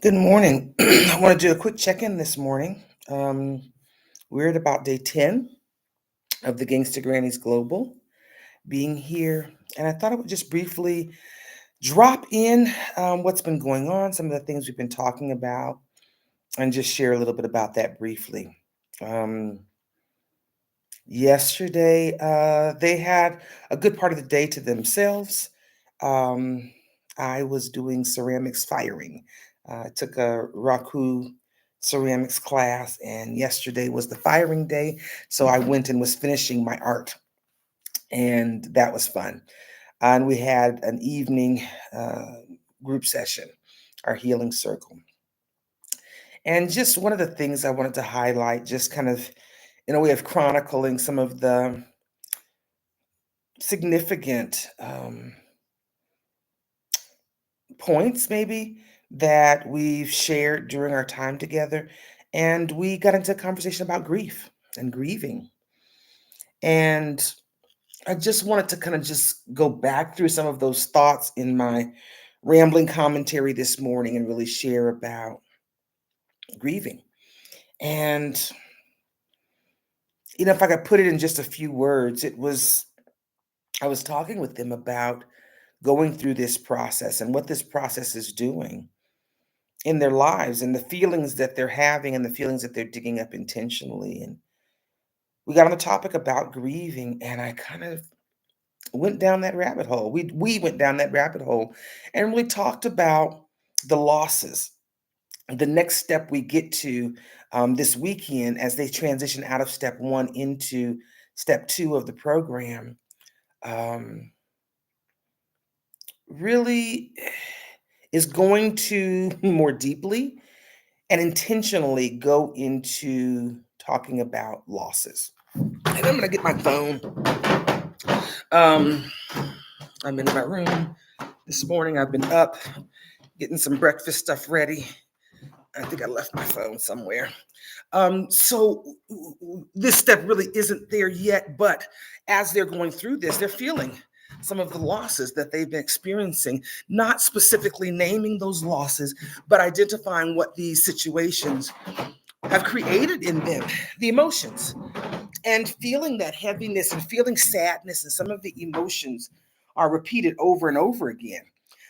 Good morning. I want to do a quick check-in this morning. Um, we're at about day 10 of the Gangsta Grannies Global being here, and I thought I would just briefly drop in what's been going on, some of the things we've been talking about, and just share a little bit about that briefly. Um, Yesterday, they had a good part of the day to themselves. Um, I was doing ceramics firing. I took a Raku ceramics class, and yesterday was the firing day. So I went and was finishing my art, and that was fun. And we had an evening group session, our healing circle. And just one of the things I wanted to highlight, just kind of in a way of chronicling some of the significant points, maybe, that we've shared during our time together. And we got into a conversation about grief and grieving. And I just wanted to kind of just go back through some of those thoughts in my rambling commentary this morning and really share about grieving. And, if I could put it in just a few words, I was talking with them about going through this process and what this process is doing in their lives and the feelings that they're having and the feelings that they're digging up intentionally. And we got on the topic about grieving, and I kind of went down that rabbit hole. We went down that rabbit hole and really talked about the losses. The next step we get to this weekend as they transition out of step one into step two of the program, um, really is going to more deeply and intentionally go into talking about losses. And I'm gonna get my phone. Um, I'm in my room this morning. I've been up getting some breakfast stuff ready. I think I left my phone somewhere. So this step really isn't there yet, but as they're going through this, they're feeling some of the losses that they've been experiencing, not specifically naming those losses, but identifying what these situations have created in them, the emotions, and feeling that heaviness and feeling sadness, and some of the emotions are repeated over and over again.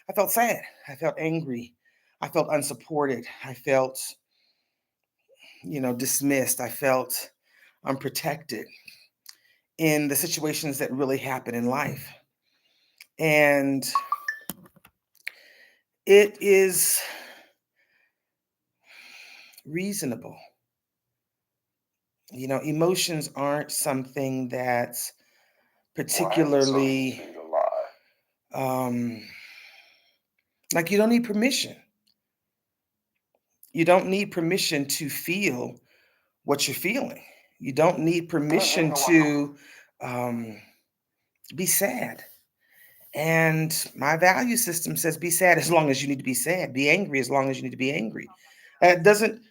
I felt sad. I felt angry. I felt unsupported. I felt, dismissed. I felt unprotected in the situations that really happen in life. And it is reasonable. Emotions aren't something that's particularly um, like you don't need permission. You don't need permission to feel what you're feeling. You don't need permission to um, be sad. And my value system says be sad as long as you need to be sad, be angry as long as you need to be angry. It doesn't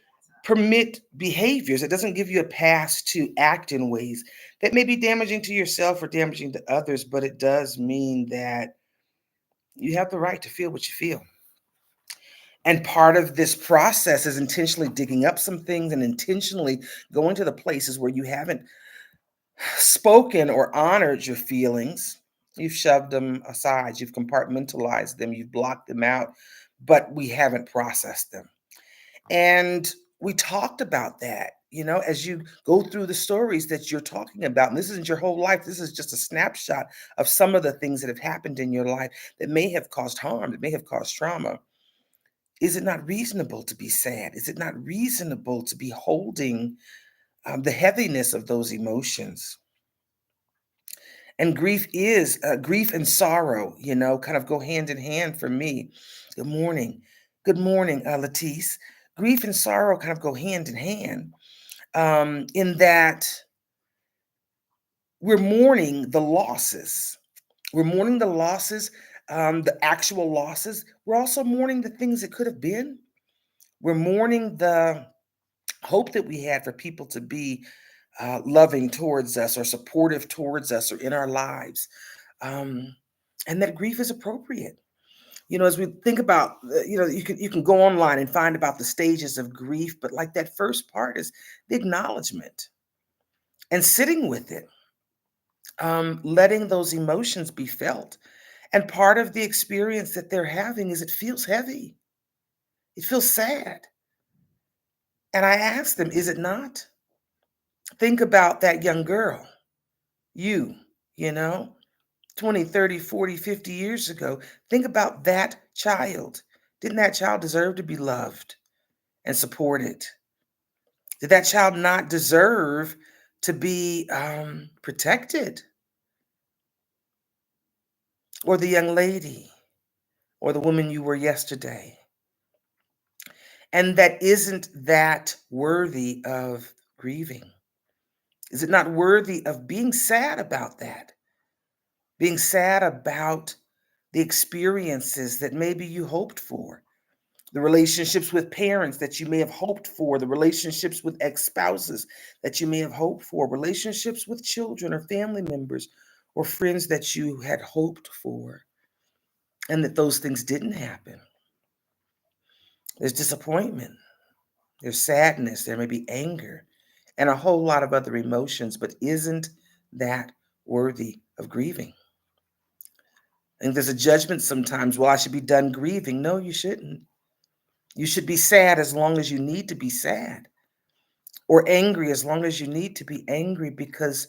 permit behaviors, it doesn't give you a pass to act in ways that may be damaging to yourself or damaging to others, but it does mean that you have the right to feel what you feel. And part of this process is intentionally digging up some things and intentionally going to the places where you haven't spoken or honored your feelings. You've shoved them aside, you've compartmentalized them, you've blocked them out, but we haven't processed them. And we talked about that, as you go through the stories that you're talking about. And this isn't your whole life, this is just a snapshot of some of the things that have happened in your life that may have caused harm, that may have caused trauma. Is it not reasonable to be sad? Is it not reasonable to be holding the heaviness of those emotions? And grief and sorrow, kind of go hand in hand for me. Good morning. Good morning, Latisse. Grief and sorrow kind of go hand in hand in that we're mourning the losses. We're mourning the losses, the actual losses. We're also mourning the things that could have been. We're mourning the hope that we had for people to be loving towards us or supportive towards us or in our lives. Um, and that grief is appropriate. As we think about, you can go online and find about the stages of grief, but like that first part is the acknowledgement and sitting with it, letting those emotions be felt. And part of the experience that they're having is it feels heavy. It feels sad. And I asked them, is it not? Think about that young girl, you, you know, 20, 30, 40, 50 years ago. Think about that child. Didn't that child deserve to be loved and supported? Did that child not deserve to be protected? Or the young lady or the woman you were yesterday? And that isn't that worthy of grieving? Is it not worthy of being sad about that? Being sad about the experiences that maybe you hoped for, the relationships with parents that you may have hoped for, the relationships with ex-spouses that you may have hoped for, relationships with children or family members or friends that you had hoped for, and that those things didn't happen. There's disappointment, there's sadness, there may be anger, and a whole lot of other emotions, but isn't that worthy of grieving? I think there's a judgment sometimes, well, I should be done grieving. No, you shouldn't. You should be sad as long as you need to be sad, or angry as long as you need to be angry, because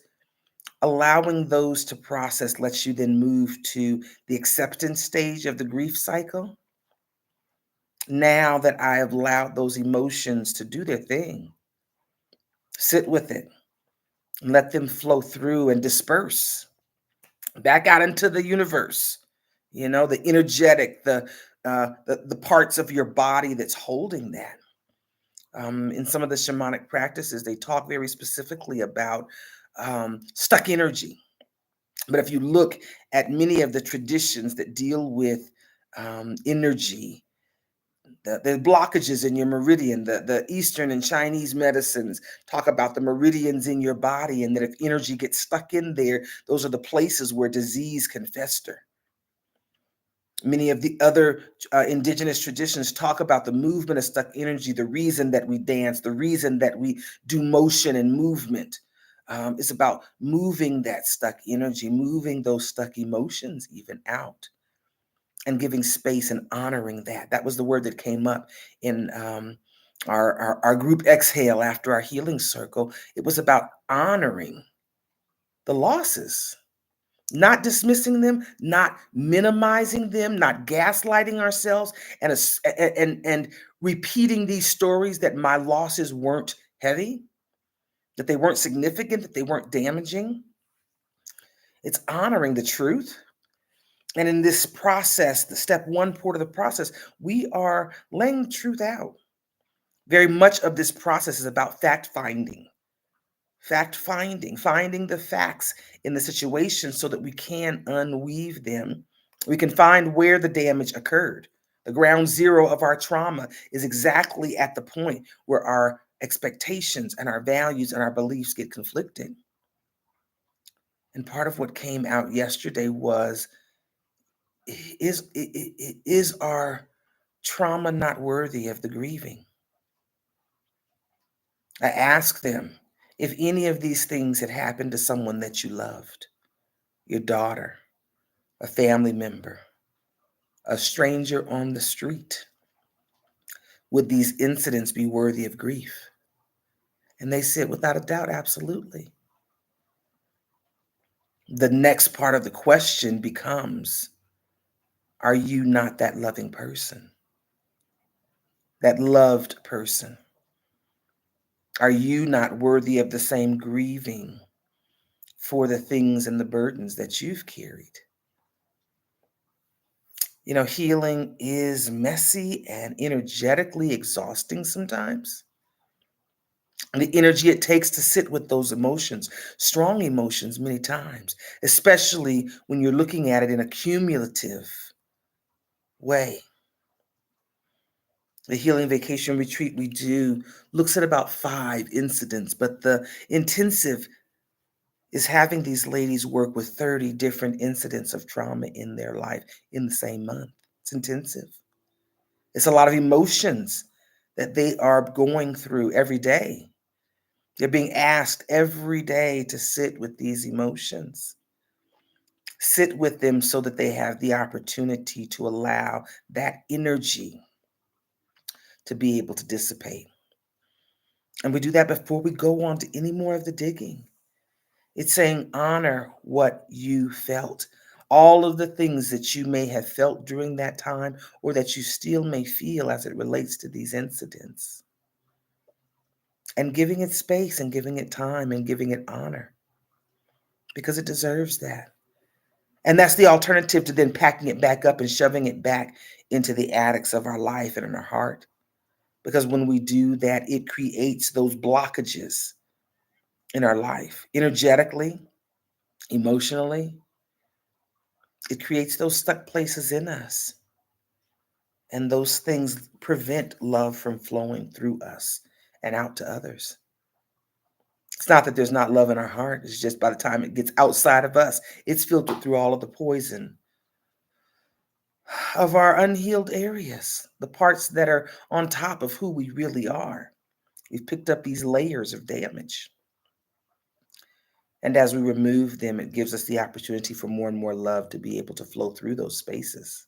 allowing those to process lets you then move to the acceptance stage of the grief cycle. Now that I have allowed those emotions to do their thing, sit with it and let them flow through and disperse back out into the universe. The energetic, the parts of your body that's holding that. In some of the shamanic practices, they talk very specifically about stuck energy. But if you look at many of the traditions that deal with energy, the blockages in your meridian, the Eastern and Chinese medicines talk about the meridians in your body, and that if energy gets stuck in there, those are the places where disease can fester. Many of the other indigenous traditions talk about the movement of stuck energy, the reason that we dance, the reason that we do motion and movement. It's about moving that stuck energy, moving those stuck emotions even out, and giving space and honoring that. That was the word that came up in our group exhale after our healing circle. It was about honoring the losses, not dismissing them, not minimizing them, not gaslighting ourselves, and repeating these stories that my losses weren't heavy, that they weren't significant, that they weren't damaging. It's honoring the truth. And in this process, the step one part of the process, we are laying the truth out. Very much of this process is about fact finding, finding the facts in the situation so that we can unweave them. We can find where the damage occurred. The ground zero of our trauma is exactly at the point where our expectations and our values and our beliefs get conflicted. And part of what came out yesterday was, is our trauma not worthy of the grieving? I asked them if any of these things had happened to someone that you loved, your daughter, a family member, a stranger on the street. Would these incidents be worthy of grief? And they said, without a doubt, absolutely. The next part of the question becomes, are you not that loving person? That loved person? Are you not worthy of the same grieving for the things and the burdens that you've carried? Healing is messy and energetically exhausting sometimes. The energy it takes to sit with those emotions, strong emotions, many times, especially when you're looking at it in a cumulative way. The healing vacation retreat we do looks at about 5 incidents, but the intensive is having these ladies work with 30 different incidents of trauma in their life in the same month. It's intensive. It's a lot of emotions that they are going through every day. They're being asked every day to sit with these emotions, sit with them so that they have the opportunity to allow that energy to be able to dissipate. And we do that before we go on to any more of the digging. It's saying honor what you felt. All of the things that you may have felt during that time or that you still may feel as it relates to these incidents. And giving it space and giving it time and giving it honor because it deserves that. And that's the alternative to then packing it back up and shoving it back into the attics of our life and in our heart. Because when we do that, it creates those blockages in our life, energetically, emotionally. It creates those stuck places in us. And those things prevent love from flowing through us and out to others. It's not that there's not love in our heart. It's just by the time it gets outside of us, it's filtered through all of the poison of our unhealed areas, the parts that are on top of who we really are. We've picked up these layers of damage. And as we remove them, it gives us the opportunity for more and more love to be able to flow through those spaces.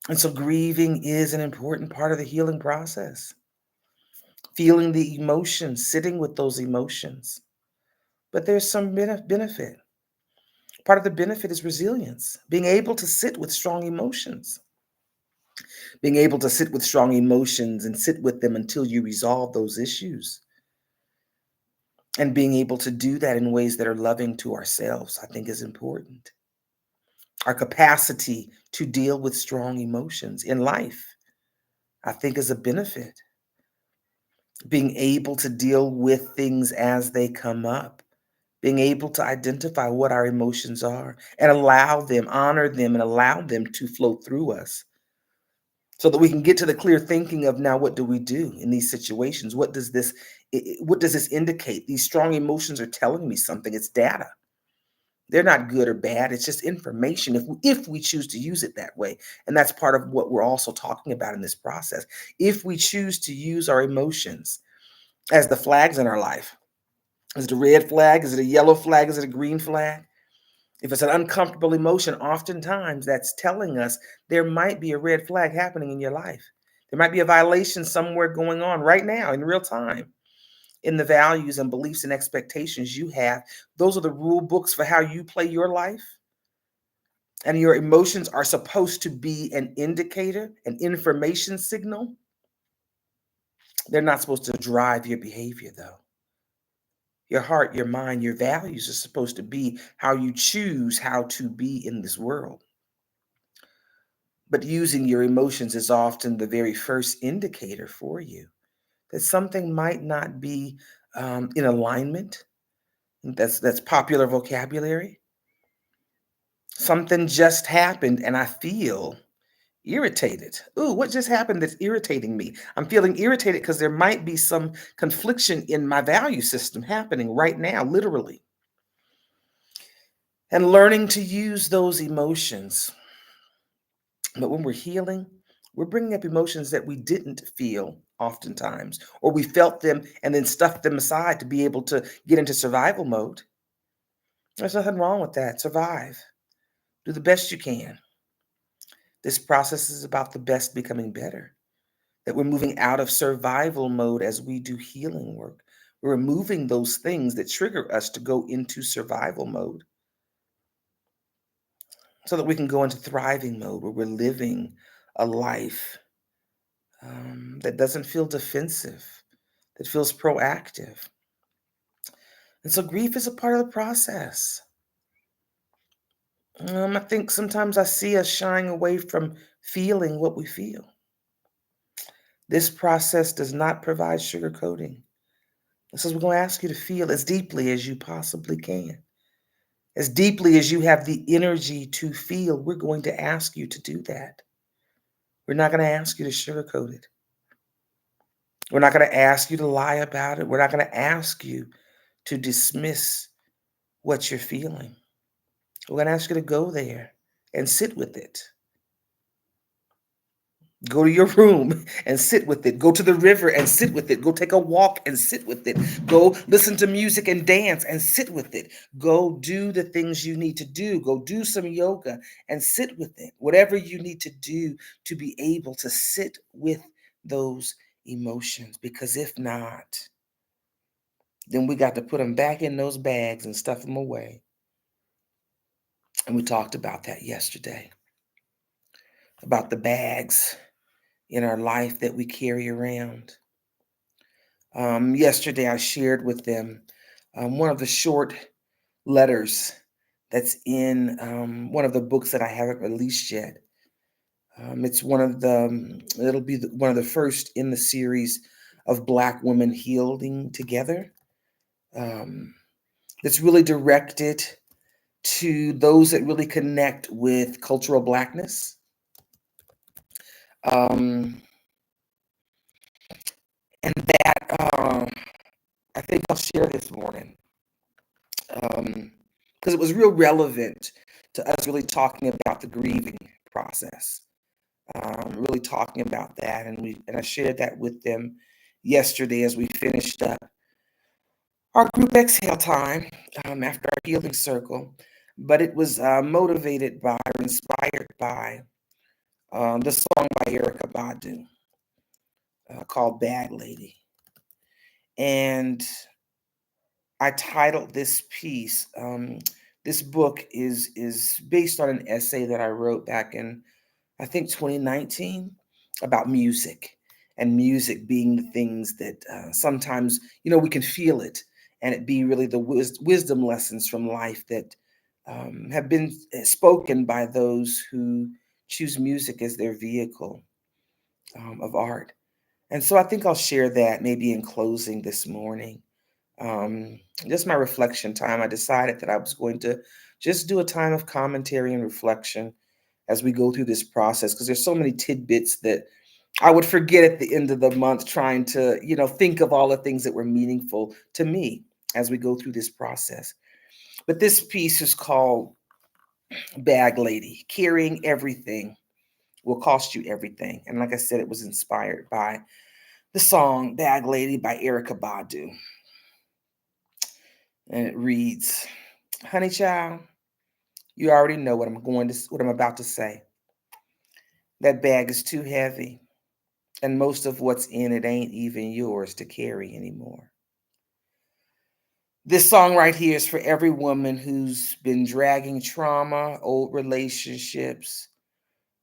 And so grieving is an important part of the healing process. Feeling the emotions, sitting with those emotions. But there's some benefit. Part of the benefit is resilience, being able to sit with strong emotions, being able to sit with strong emotions and sit with them until you resolve those issues. And being able to do that in ways that are loving to ourselves, I think is important. Our capacity to deal with strong emotions in life, I think is a benefit. Being able to deal with things as they come up, being able to identify what our emotions are and allow them, honor them, and allow them to flow through us so that we can get to the clear thinking of now what do we do in these situations? What does this indicate? These strong emotions are telling me something. It's data. They're not good or bad. It's just information if we choose to use it that way. And that's part of what we're also talking about in this process. If we choose to use our emotions as the flags in our life, is it a red flag? Is it a yellow flag? Is it a green flag? If it's an uncomfortable emotion, oftentimes that's telling us there might be a red flag happening in your life. There might be a violation somewhere going on right now in real time in the values and beliefs and expectations you have. Those are the rule books for how you play your life. And your emotions are supposed to be an indicator, an information signal. They're not supposed to drive your behavior, though. Your heart, your mind, your values are supposed to be how you choose how to be in this world. But using your emotions is often the very first indicator for you that something might not be in alignment. That's popular vocabulary. Something just happened and I feel irritated. Ooh, what just happened that's irritating me? I'm feeling irritated because there might be some confliction in my value system happening right now, literally. And learning to use those emotions. But when we're healing, we're bringing up emotions that we didn't feel oftentimes, or we felt them and then stuffed them aside to be able to get into survival mode. There's nothing wrong with that. Survive. Do the best you can. This process is about the best becoming better. That we're moving out of survival mode as we do healing work. We're removing those things that trigger us to go into survival mode so that we can go into thriving mode where we're living a life that doesn't feel defensive, that feels proactive. And so grief is a part of the process. I think sometimes I see us shying away from feeling what we feel. This process does not provide sugarcoating. It says we're going to ask you to feel as deeply as you possibly can. As deeply as you have the energy to feel, we're going to ask you to do that. We're not going to ask you to sugarcoat it. We're not going to ask you to lie about it. We're not going to ask you to dismiss what you're feeling. We're going to ask you to go there and sit with it Go to your room and sit with it. Go to the river and sit with it. Go take a walk and sit with it. Go listen to music and dance and sit with it. Go do the things you need to do. Go do some yoga and sit with it. Whatever you need to do to be able to sit with those emotions. Because if not, then we got to put them back in those bags and stuff them away. And we talked about that yesterday, about the bags in our life that we carry around. Yesterday, I shared with them one of the short letters that's in one of the books that I haven't released yet. It's one of it'll be one of the first in the series of Black women healing together. Um, that's really directed to those that really connect with cultural Blackness. Um, and that I think I'll share this morning because it was real relevant to us really talking about the grieving process, really talking about that, and I shared that with them yesterday as we finished up our group exhale time after our healing circle. But it was motivated by, or inspired by, the song by Erica Badu called "Bad Lady," and I titled this piece. This book is based on an essay that I wrote back in, I think, 2019 about music, and music being the things that sometimes, we can feel it, and it be really the wisdom lessons from life that have been spoken by those who choose music as their vehicle of art. And so I think I'll share that maybe in closing this morning. Just my reflection time. I decided that I was going to just do a time of commentary and reflection as we go through this process, because there's so many tidbits that I would forget at the end of the month, trying to, think of all the things that were meaningful to me as we go through this process. But this piece is called Bag Lady. Carrying everything will cost you everything. And like I said, it was inspired by the song Bag Lady by Erica Badu. And it reads, "Honey child, you already know what I'm about to say. That bag is too heavy, and most of what's in it ain't even yours to carry anymore." This song right here is for every woman who's been dragging trauma, old relationships,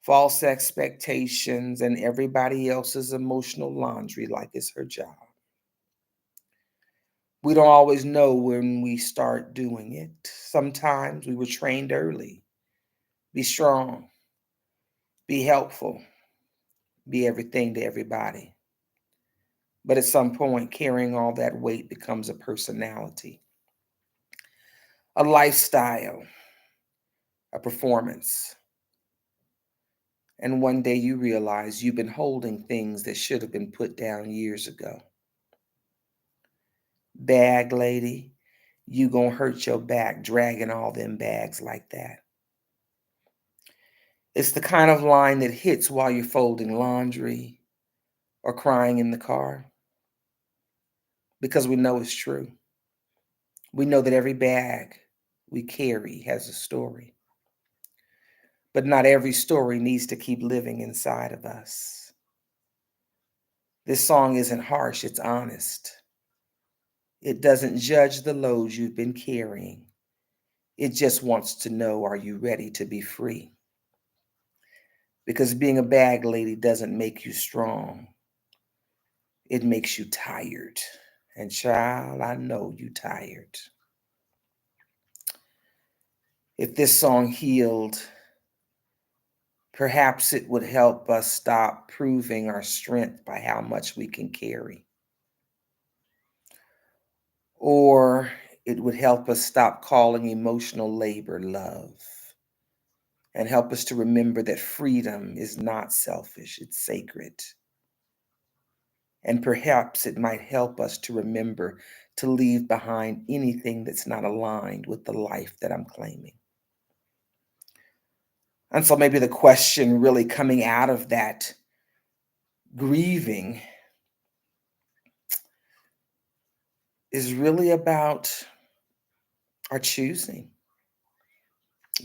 false expectations, and everybody else's emotional laundry like it's her job. We don't always know when we start doing it. Sometimes we were trained early. Be strong, be helpful, be everything to everybody. But at some point, carrying all that weight becomes a personality, a lifestyle, a performance. And one day you realize you've been holding things that should have been put down years ago. Bag lady, you gonna hurt your back dragging all them bags like that. It's the kind of line that hits while you're folding laundry or crying in the car, because we know it's true. We know that every bag we carry has a story, but not every story needs to keep living inside of us. This song isn't harsh, it's honest. It doesn't judge the loads you've been carrying. It just wants to know, are you ready to be free? Because being a bag lady doesn't make you strong. It makes you tired. And child, I know you tired. If this song healed, perhaps it would help us stop proving our strength by how much we can carry. Or it would help us stop calling emotional labor love, and help us to remember that freedom is not selfish, it's sacred. And perhaps it might help us to remember to leave behind anything that's not aligned with the life that I'm claiming. And so maybe the question really coming out of that grieving is really about our choosing.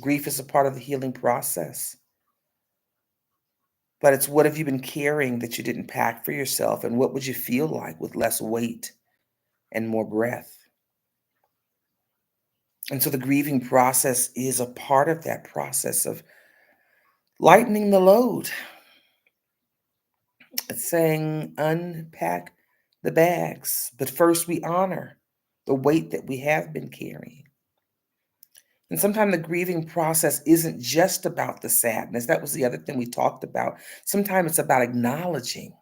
Grief is a part of the healing process, but it's what have you been carrying that you didn't pack for yourself, and what would you feel like with less weight and more breath? And so the grieving process is a part of that process of lightening the load. It's saying unpack the bags, but first we honor the weight that we have been carrying. And sometimes the grieving process isn't just about the sadness. That was the other thing we talked about. Sometimes it's about acknowledging.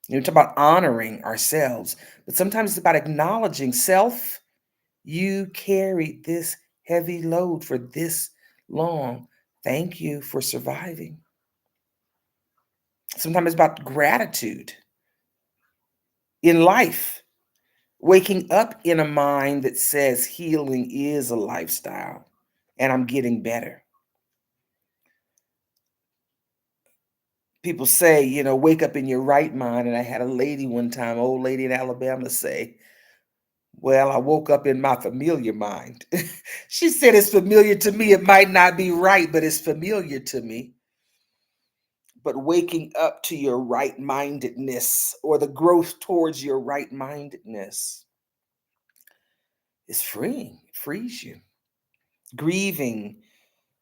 You know, talk about honoring ourselves, but sometimes it's about acknowledging self. You carried this heavy load for this long. Thank you for surviving. Sometimes it's about gratitude in life, waking up in a mind that says healing is a lifestyle and I'm getting better. People say, wake up in your right mind. And I had a lady one time, old lady in Alabama, say, well, I woke up in my familiar mind. She said, it's familiar to me. It might not be right, but it's familiar to me. But waking up to your right mindedness or the growth towards your right mindedness is freeing, it frees you. Grieving,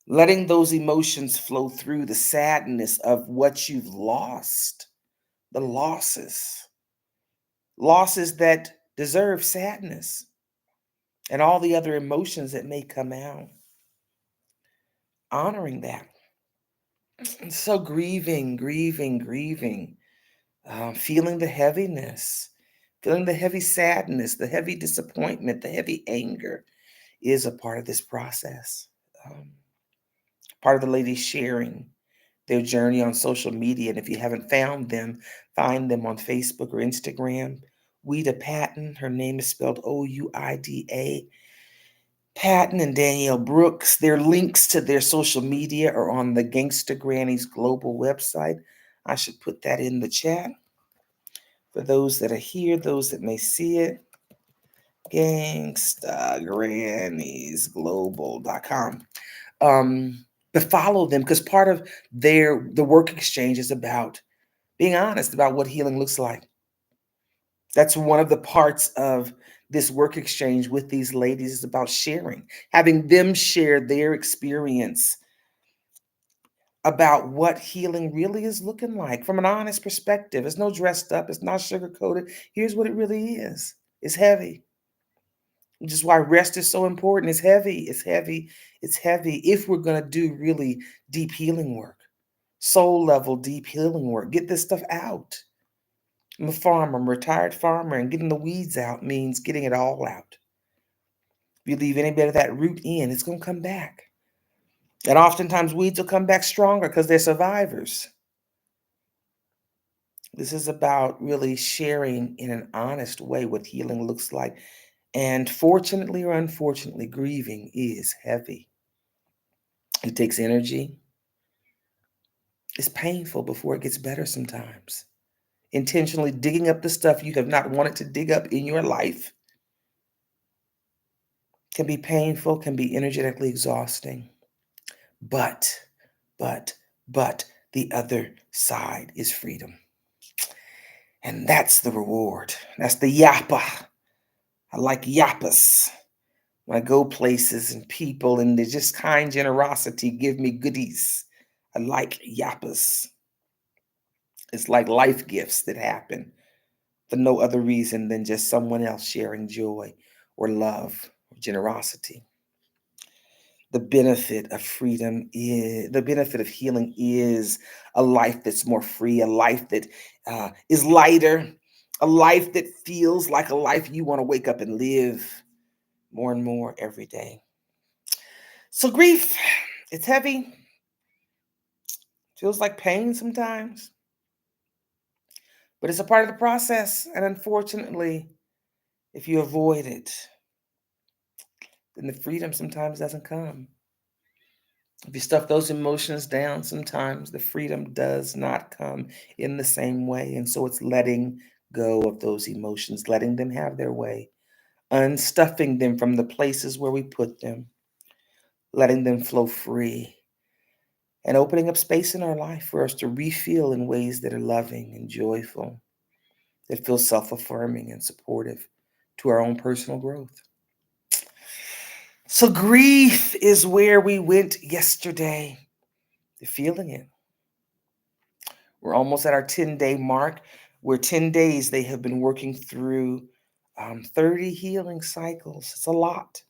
letting those emotions flow through the sadness of what you've lost, the losses that deserve sadness and all the other emotions that may come out. Honoring that. And so grieving, feeling the heaviness, feeling the heavy sadness, the heavy disappointment, the heavy anger is a part of this process. Um, Part of the ladies sharing their journey on social media. And if you haven't found them, find them on Facebook or Instagram. Ouida Patton, her name is spelled Ouida Patton, and Danielle Brooks. Their links to their social media are on the Gangsta Grannies global website. I should put that in the chat for those that are here, those that may see it. GangstaGranniesGlobal.com. But follow them because part of the work exchange is about being honest about what healing looks like. That's one of the parts of this work exchange with these ladies is about sharing, having them share their experience about what healing really is looking like from an honest perspective. It's no dressed up, it's not sugar coated. Here's what it really is. It's heavy, which is why rest is so important. It's heavy, it's heavy, it's heavy if we're going to do really deep healing work, soul level deep healing work. Get this stuff out. I'm a farmer, I'm a retired farmer, and getting the weeds out means getting it all out. If you leave any bit of that root in, it's going to come back. And oftentimes weeds will come back stronger because they're survivors. This is about really sharing in an honest way what healing looks like. And fortunately or unfortunately, grieving is heavy. It takes energy. It's painful before it gets better sometimes. Intentionally digging up the stuff you have not wanted to dig up in your life can be painful, can be energetically exhausting. But, but, but the other side is freedom. And that's the reward. That's the yappa. I like yappas. When I go places and people and they just kind generosity give me goodies. I like yappas. It's like life gifts that happen for no other reason than just someone else sharing joy or love or generosity. The benefit of freedom is the benefit of healing is a life that's more free, a life that is lighter, a life that feels like a life you want to wake up and live more and more every day. So grief, it's heavy, feels like pain sometimes, but it's a part of the process. And unfortunately, if you avoid it, then the freedom sometimes doesn't come. If you stuff those emotions down, sometimes the freedom does not come in the same way. And so it's letting go of those emotions, letting them have their way, unstuffing them from the places where we put them, letting them flow free, and opening up space in our life for us to refill in ways that are loving and joyful, that feel self affirming and supportive to our own personal growth. So, grief is where we went yesterday, feeling it. We're almost at our 10-day mark, where 10 days they have been working through 30 healing cycles. It's a lot.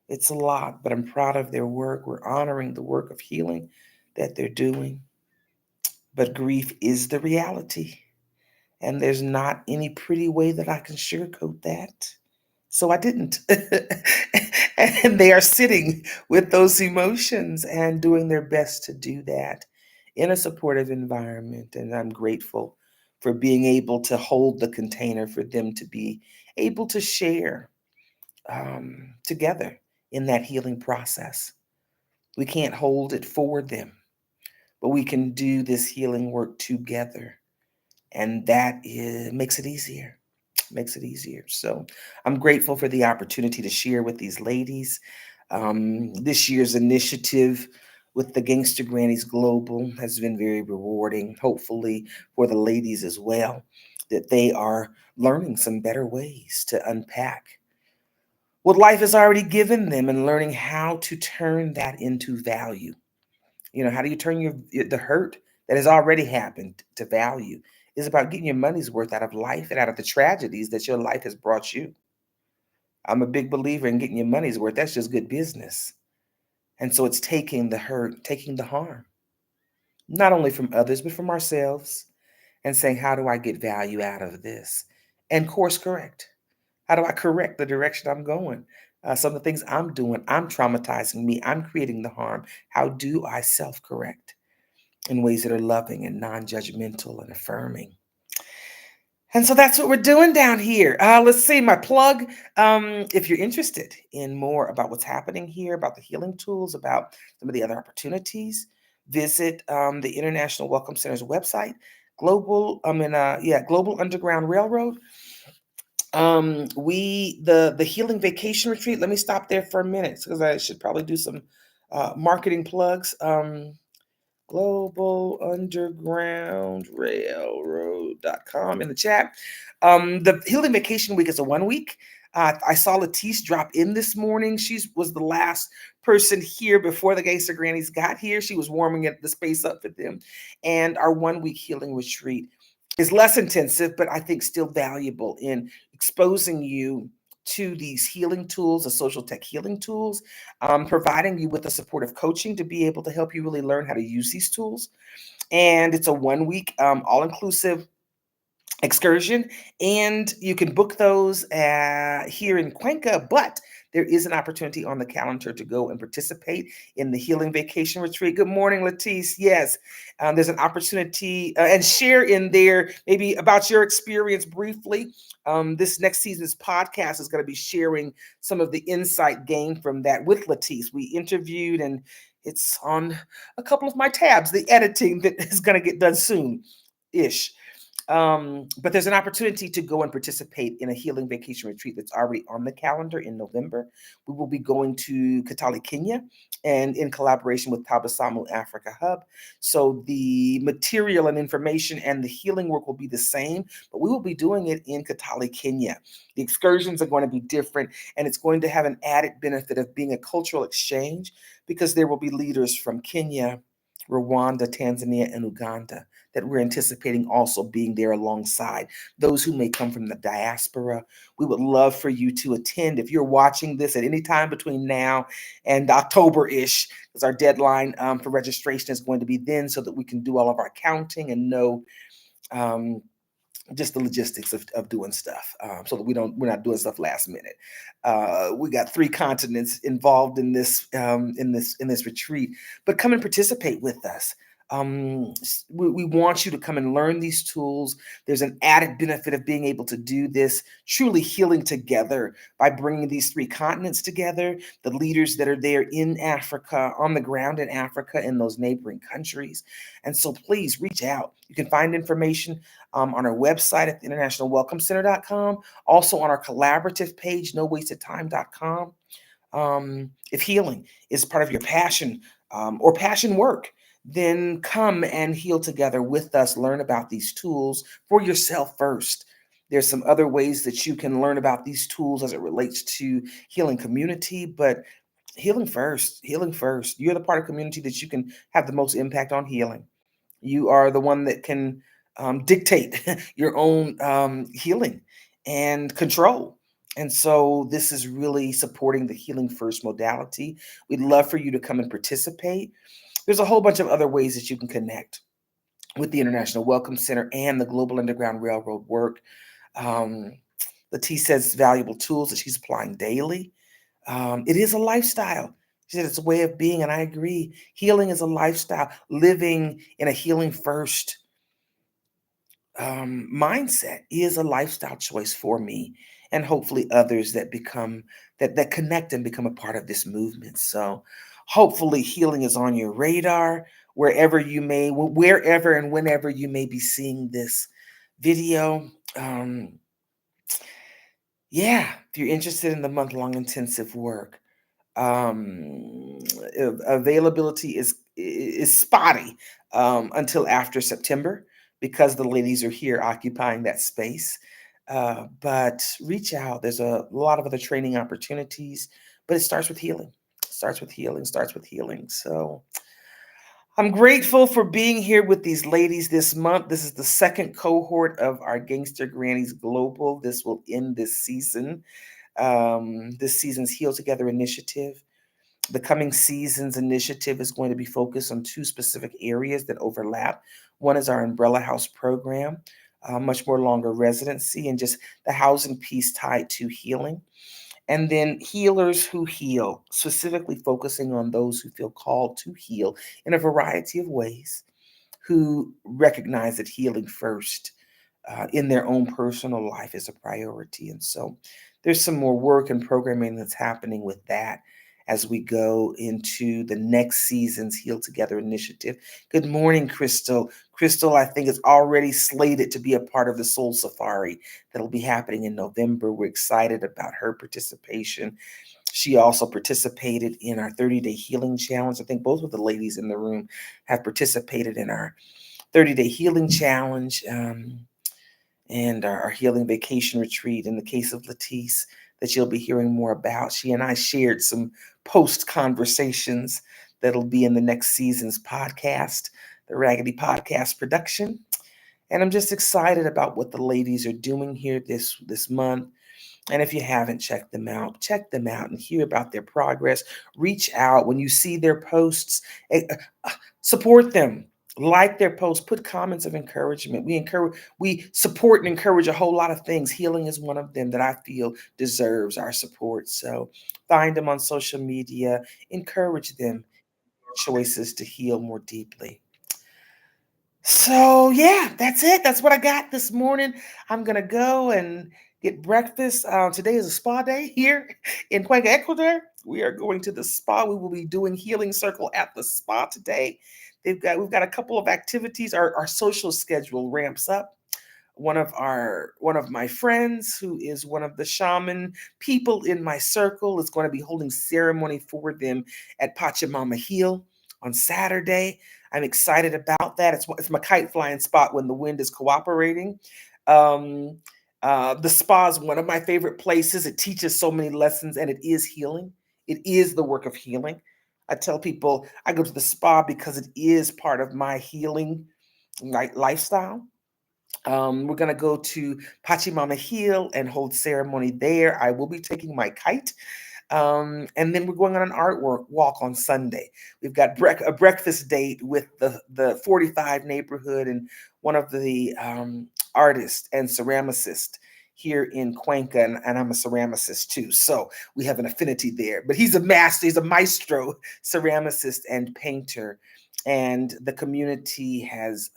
It's a lot, but I'm proud of their work. We're honoring the work of healing that they're doing. But grief is the reality. And there's not any pretty way that I can sugarcoat that. So I didn't. And they are sitting with those emotions and doing their best to do that in a supportive environment. And I'm grateful for being able to hold the container for them to be able to share together in that healing process. We can't hold it for them, but we can do this healing work together. And makes it easier. Makes it easier. So I'm grateful for the opportunity to share with these ladies. This year's initiative with the Gangsta Grannies Global has been very rewarding, hopefully for the ladies as well, that they are learning some better ways to unpack what life has already given them and learning how to turn that into value. How do you turn the hurt that has already happened to value? Is about getting your money's worth out of life and out of the tragedies that your life has brought you. I'm a big believer in getting your money's worth. That's just good business. And so it's taking the hurt, taking the harm, not only from others, but from ourselves, and saying, how do I get value out of this? And course correct. How do I correct the direction I'm going? Some of the things I'm doing, I'm traumatizing me, I'm creating the harm. How do I self correct in ways that are loving and non judgmental and affirming? And so that's what we're doing down here. Let's see, my plug. If you're interested in more about what's happening here, about the healing tools, about some of the other opportunities, visit the International Welcome Center's website, Global Underground Railroad. The Healing Vacation Retreat. Let me stop there for a minute because I should probably do some marketing plugs. Global Underground Railroad.com in the chat. The Healing Vacation Week is a 1 week. I saw Latice drop in this morning. She was the last person here before the Gangsta Grannies got here. She was warming the space up for them. And our 1 week healing retreat is less intensive, but I think still valuable in exposing you to these healing tools, the social tech healing tools, providing you with the supportive coaching to be able to help you really learn how to use these tools. And it's a 1 week, all inclusive excursion, and you can book those here in Cuenca, but there is an opportunity on the calendar to go and participate in the Healing Vacation Retreat. Good morning, Latice. Yes, there's an opportunity and share in there maybe about your experience briefly. This next season's podcast is going to be sharing some of the insight gained from that with Latice. We interviewed, and it's on a couple of my tabs, the editing that is going to get done soon-ish. But there's an opportunity to go and participate in a healing vacation retreat that's already on the calendar in November. We will be going to Kitale, Kenya, and in collaboration with Tabasamu Africa Hub. So the material and information and the healing work will be the same, but we will be doing it in Kitale, Kenya. The excursions are going to be different, and it's going to have an added benefit of being a cultural exchange because there will be leaders from Kenya, Rwanda, Tanzania, and Uganda that we're anticipating also being there alongside those who may come from the diaspora. We would love for you to attend. If you're watching this at any time between now and October-ish, because our deadline for registration is going to be then, so that we can do all of our counting and know just the logistics of doing stuff, so that we're not doing stuff last minute. We got 3 continents involved in this retreat, but come and participate with us. We want you to come and learn these tools. There's an added benefit of being able to do this, truly healing together by bringing these three continents together, the leaders that are there in Africa, on the ground in Africa, in those neighboring countries. And so please reach out. You can find information on our website at the internationalwelcomecenter.com, also on our collaborative page, nowastedtime.com. If healing is part of your passion or passion work, then come and heal together with us. Learn about these tools for yourself first. There's some other ways that you can learn about these tools as it relates to healing community, but healing first, healing first. You're the part of community that you can have the most impact on healing. You are the one that can dictate your own healing and control. And so this is really supporting the healing first modality. We'd love for you to come and participate. There's a whole bunch of other ways that you can connect with the International Welcome Center and the Global Underground Railroad work. Um, the T says valuable tools that she's applying daily. It is a lifestyle. She said it's a way of being, and I agree. Healing is a lifestyle. Living in a healing first mindset is a lifestyle choice for me, and hopefully others that become that connect and become a part of this movement. So, hopefully, healing is on your radar wherever and whenever you may be seeing this video. Yeah, if you're interested in the month-long intensive work, um, availability is spotty until after September because the ladies are here occupying that space. But reach out. There's a lot of other training opportunities, but it starts with healing. Starts with healing. Starts with healing. So I'm grateful for being here with these ladies this month. This is the second cohort of our Gangster Grannies Global. This will end this season. This season's Heal Together initiative. The coming season's initiative is going to be focused on two specific areas that overlap. One is our Umbrella House program, much more longer residency, and just the housing piece tied to healing. And then healers who heal, specifically focusing on those who feel called to heal in a variety of ways, who recognize that healing first in their own personal life is a priority. And so there's some more work and programming that's happening with that as we go into the next season's Heal Together initiative. Good morning, Crystal. Crystal, I think, is already slated to be a part of the Soul Safari that'll be happening in November. We're excited about her participation. She also participated in our 30-day healing challenge. I think both of the ladies in the room have participated in our 30-day healing challenge. And our healing vacation retreat in the case of Latisse that you'll be hearing more about. She and I shared some post conversations that'll be in the next season's podcast, the Raggedy Podcast production. And I'm just excited about what the ladies are doing here this month. And if you haven't checked them out and hear about their progress. Reach out when you see their posts, support them. Like their posts, put comments of encouragement. We support and encourage a whole lot of things. Healing is one of them that I feel deserves our support. So find them on social media, encourage them choices to heal more deeply. So yeah, that's it. That's what I got this morning. I'm gonna go and get breakfast. Today is a spa day here in Cuenca, Ecuador. We are going to the spa. We will be doing healing circle at the spa today. We've got a couple of activities. Our social schedule ramps up. One of my friends, who is one of the shaman people in my circle, is going to be holding ceremony for them at Pachamama Hill on Saturday. I'm excited about that. It's my kite flying spot when the wind is cooperating. Um, the spa is one of my favorite places. It teaches so many lessons, and it is healing. It is the work of healing. I tell people I go to the spa because it is part of my healing lifestyle. We're going to go to Pachamama Hill and hold ceremony there. I will be taking my kite. And then we're going on an artwork walk on Sunday. We've got a breakfast date with the 45 neighborhood and one of the artists and ceramicist here in Cuenca, and I'm a ceramicist too. So we have an affinity there. But he's a master, he's a maestro ceramicist and painter. And the community has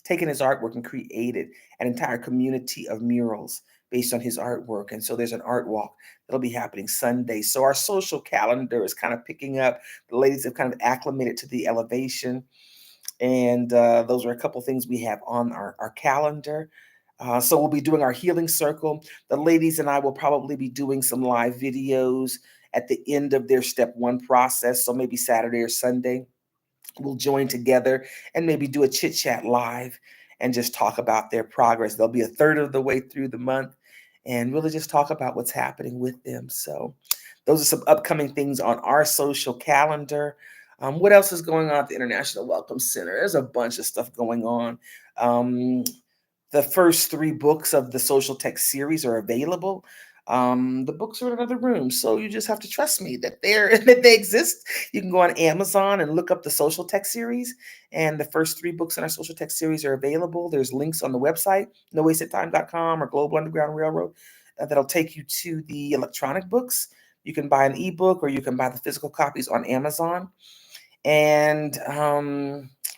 taken his artwork and created an entire community of murals based on his artwork. And so there's an art walk that'll be happening Sunday. So our social calendar is kind of picking up. The ladies have kind of acclimated to the elevation. And those are a couple things we have on our calendar. So we'll be doing our healing circle. The ladies and I will probably be doing some live videos at the end of their step one process. So maybe Saturday or Sunday will join together and maybe do a chit chat live and just talk about their progress. They'll be a third of the way through the month and really just talk about what's happening with them. So, those are some upcoming things on our social calendar. What else is going on at the International Welcome Center? There's a bunch of stuff going on. Um, the first three books of the social text series are available. The books are in another room, so you just have to trust me that they're that they exist. You can go on Amazon and look up the social text series, and the first three books in our social text series are available. There's links on the website, nowastedtime.com or Global Underground Railroad, that'll take you to the electronic books. You can buy an ebook or you can buy the physical copies on Amazon. And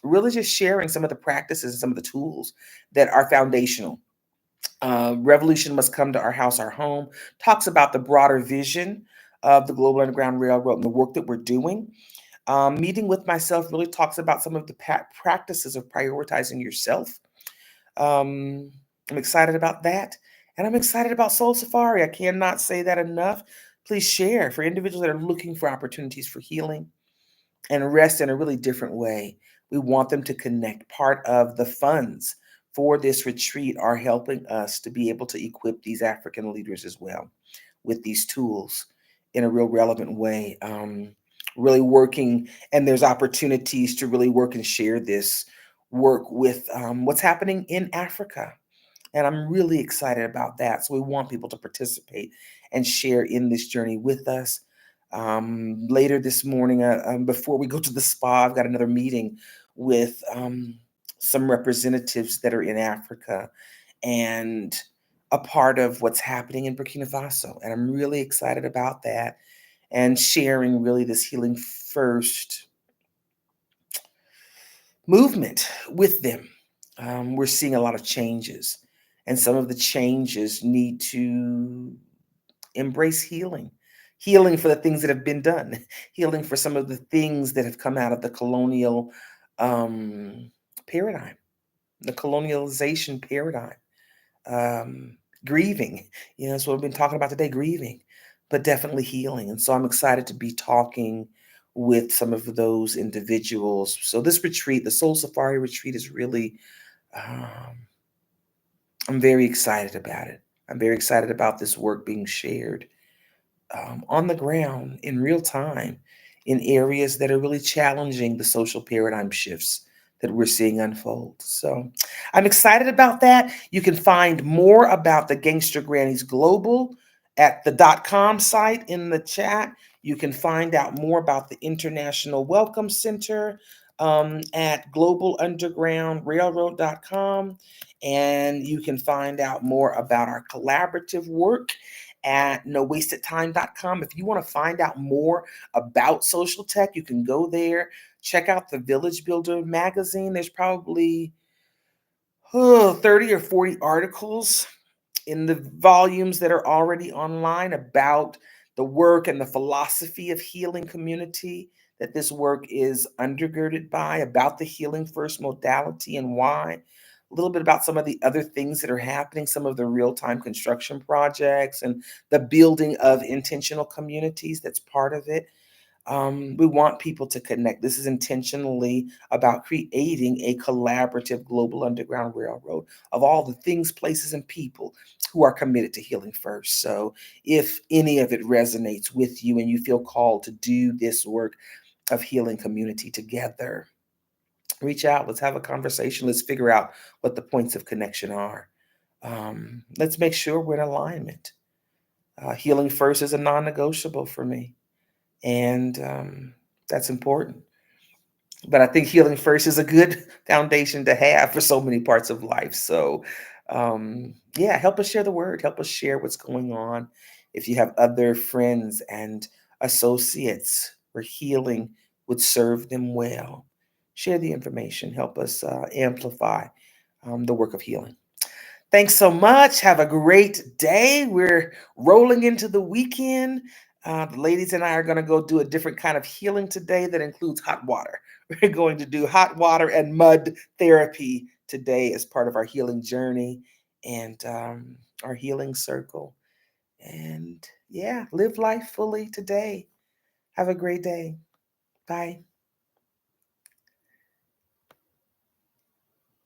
really just sharing some of the practices and some of the tools that are foundational. Revolution Must Come to Our House, Our Home talks about the broader vision of the Global Underground Railroad and the work that we're doing. Meeting with Myself really talks about some of the practices of prioritizing yourself. Um, I'm excited about that. And I'm excited about Soul Safari. I cannot say that enough. Please share for individuals that are looking for opportunities for healing and rest in a really different way. We want them to connect. Part of the funds for this retreat are helping us to be able to equip these African leaders as well with these tools in a real relevant way. Really working, and there's opportunities to really work and share this work with what's happening in Africa. And I'm really excited about that. So we want people to participate and share in this journey with us. Later this morning, before we go to the spa, I've got another meeting with some representatives that are in Africa and a part of what's happening in Burkina Faso. And I'm really excited about that and sharing really this Healing First movement with them. We're seeing a lot of changes, and some of the changes need to embrace healing. Healing for the things that have been done, healing for some of the things that have come out of the colonial um, paradigm, the colonialization paradigm. Grieving, that's what we've been talking about today, grieving, but definitely healing. And so I'm excited to be talking with some of those individuals. So this retreat, the Soul Safari retreat, is really, um, I'm very excited about it. I'm very excited about this work being shared on the ground in real time in areas that are really challenging the social paradigm shifts that we're seeing unfold. So I'm excited about that. You can find more about the Gangsta Grannies Global at the .com site in the chat. You can find out more about the International Welcome Center at globalundergroundrailroad.com. And you can find out more about our collaborative work at nowastedtime.com. If you want to find out more about social tech, you can go there. Check out the Village Builder magazine. There's probably 30 or 40 articles in the volumes that are already online about the work and the philosophy of healing community that this work is undergirded by, about the healing first modality and why. A little bit about some of the other things that are happening, some of the real time construction projects and the building of intentional communities that's part of it. We want people to connect. This is intentionally about creating a collaborative global underground railroad of all the things, places, and people who are committed to healing first. So, if any of it resonates with you and you feel called to do this work of healing community together, reach out. Let's have a conversation. Let's figure out what the points of connection are. Let's make sure we're in alignment. Healing first is a non negotiable for me. And that's important. But I think healing first is a good foundation to have for so many parts of life. So, yeah, help us share the word, help us share what's going on. If you have other friends and associates where healing would serve them well, Share the information. Help us amplify the work of healing. Thanks so much. Have a great day. We're rolling into the weekend. The ladies and I are going to go do a different kind of healing today that includes hot water. We're going to do hot water and mud therapy today as part of our healing journey and our healing circle. And yeah, live life fully today. Have a great day. Bye.